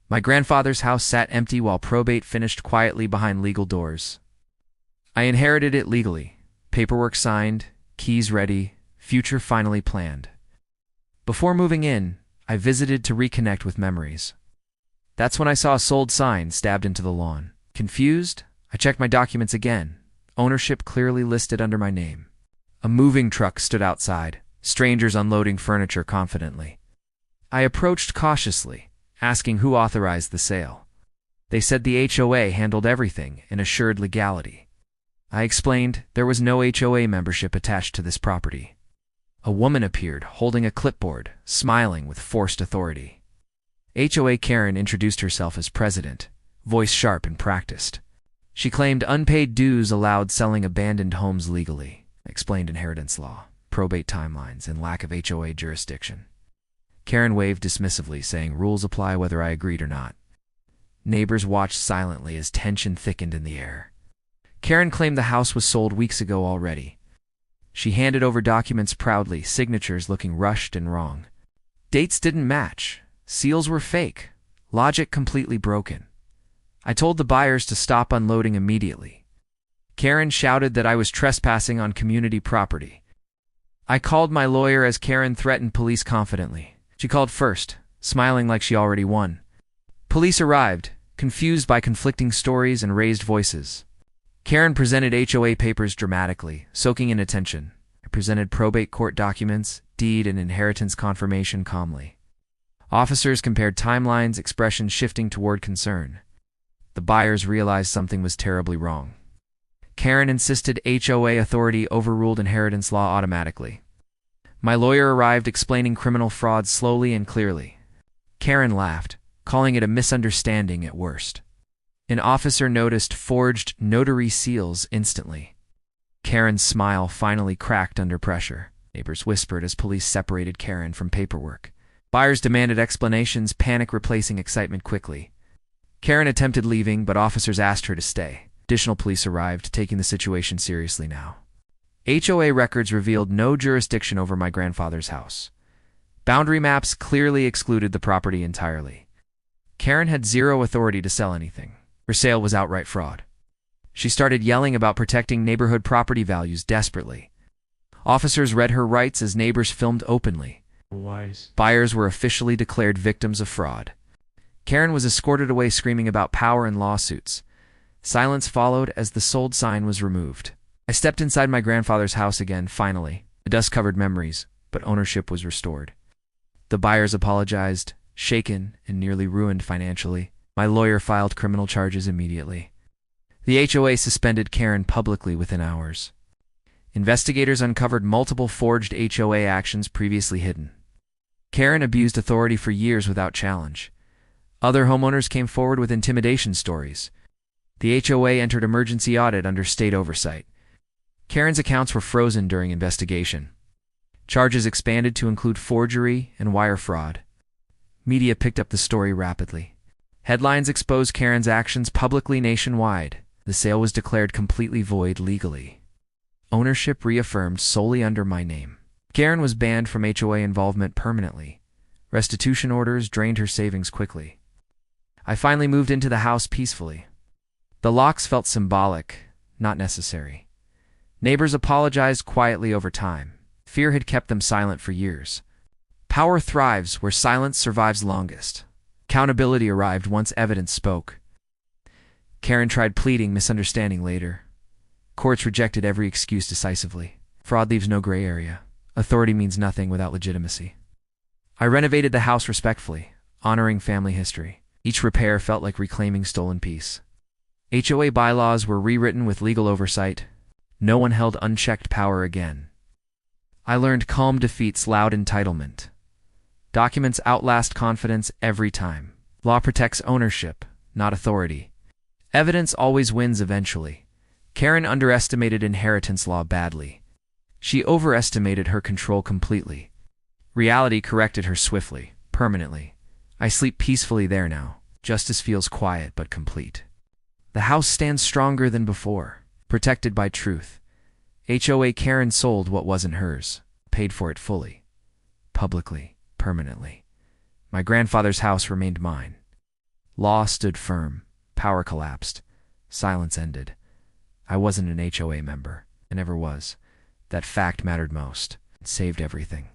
My grandfather's house sat empty while probate finished quietly behind legal doors. I inherited it legally. Paperwork signed, keys ready, future finally planned. Before moving in, I visited to reconnect with memories. That's when I saw a sold sign stabbed into the lawn. Confused, I checked my documents again. Ownership clearly listed under my name. A moving truck stood outside, strangers unloading furniture confidently. I approached cautiously, asking who authorized the sale. They said the HOA handled everything and assured legality. I explained there was no HOA membership attached to this property. A woman appeared, holding a clipboard, smiling with forced authority. HOA Karen introduced herself as president, voice sharp and practiced. She claimed unpaid dues allowed selling abandoned homes legally, explained inheritance law, probate timelines, and lack of HOA jurisdiction. Karen waved dismissively, saying rules apply whether I agreed or not. Neighbors watched silently as tension thickened in the air. Karen claimed the house was sold weeks ago already. She handed over documents proudly, signatures looking rushed and wrong. Dates didn't match. Seals were fake. Logic completely broken. I told the buyers to stop unloading immediately. Karen shouted that I was trespassing on community property. I called my lawyer as Karen threatened police confidently. She called first, smiling like she already won. Police arrived, confused by conflicting stories and raised voices. Karen presented HOA papers dramatically, soaking in attention. I presented probate court documents, deed and inheritance confirmation calmly. Officers compared timelines, expressions shifting toward concern. The buyers realized something was terribly wrong. Karen insisted HOA authority overruled inheritance law automatically. My lawyer arrived explaining criminal fraud slowly and clearly. Karen laughed, calling it a misunderstanding at worst. An officer noticed forged notary seals instantly. Karen's smile finally cracked under pressure. Neighbors whispered as police separated Karen from paperwork. Buyers demanded explanations, panic replacing excitement quickly. Karen attempted leaving, but officers asked her to stay. Additional police arrived, taking the situation seriously now. HOA records revealed no jurisdiction over my grandfather's house. Boundary maps clearly excluded the property entirely. Karen had zero authority to sell anything. Her sale was outright fraud. She started yelling about protecting neighborhood property values desperately. Officers read her rights as neighbors filmed openly. Wise. Buyers were officially declared victims of fraud. Karen was escorted away screaming about power and lawsuits. Silence followed as the sold sign was removed. I stepped inside my grandfather's house again, finally. The dust covered memories, but ownership was restored. The buyers apologized, shaken and nearly ruined financially. My lawyer filed criminal charges immediately. The HOA suspended Karen publicly within hours. Investigators uncovered multiple forged HOA actions previously hidden. Karen abused authority for years without challenge. Other homeowners came forward with intimidation stories. The HOA entered emergency audit under state oversight. Karen's accounts were frozen during investigation. Charges expanded to include forgery and wire fraud. Media picked up the story rapidly. Headlines exposed Karen's actions publicly nationwide. The sale was declared completely void legally. Ownership reaffirmed solely under my name. Karen was banned from HOA involvement permanently. Restitution orders drained her savings quickly. I finally moved into the house peacefully. The locks felt symbolic, not necessary. Neighbors apologized quietly over time. Fear had kept them silent for years. Power thrives where silence survives longest. Accountability arrived once evidence spoke. Karen tried pleading misunderstanding later. Courts rejected every excuse decisively. Fraud leaves no gray area. Authority means nothing without legitimacy. I renovated the house respectfully, honoring family history. Each repair felt like reclaiming stolen peace. HOA bylaws were rewritten with legal oversight. No one held unchecked power again. I learned calm defeats loud entitlement. Documents outlast confidence every time. Law protects ownership, not authority. Evidence always wins eventually. Karen underestimated inheritance law badly. She overestimated her control completely. Reality corrected her swiftly, permanently. I sleep peacefully there now. Justice feels quiet but complete. The house stands stronger than before, protected by truth. HOA Karen sold what wasn't hers, paid for it fully, publicly, permanently. My grandfather's house remained mine. Law stood firm. Power collapsed. Silence ended. I wasn't an HOA member. I never was. That fact mattered most. It saved everything.